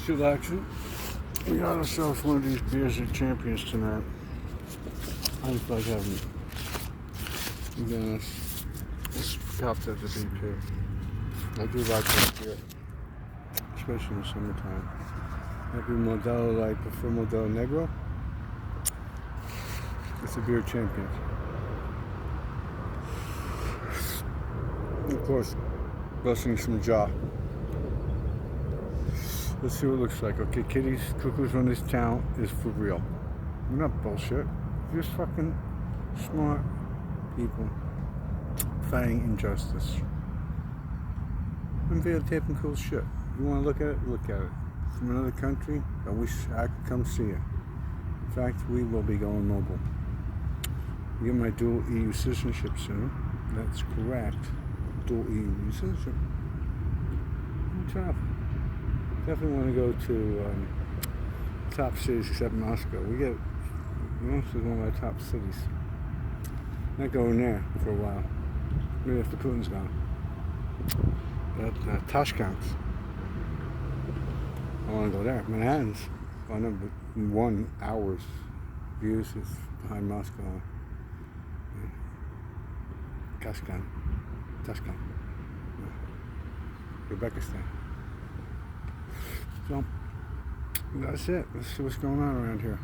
Still action. We got ourselves one of these beers of champions tonight. I just like having it. Again, it's popped at the BP. I do like this beer, especially in the summertime. Maybe Modelo, I prefer Modelo Negro. It's a beer champion. Of course, busting some jaw. Let's see what it looks like. Okay, kitties, cuckoos run this town is for real. We're not bullshit. We're just fucking smart people fighting injustice. I'm videotaping cool shit. You want to look at it? Look at it. From another country, I wish I could come see you. In fact, we will be going mobile. I get my dual EU citizenship soon. That's correct. Dual EU citizenship. Tough. Definitely want to go to top cities except Moscow. Moscow is one of our top cities. Not going there for a while. Maybe after Putin's gone. But Tashkent. I want to go there. Manhattan's number 1 hour's views is behind Moscow. Tashkent. Uzbekistan. So, that's it. Let's see what's going on around here.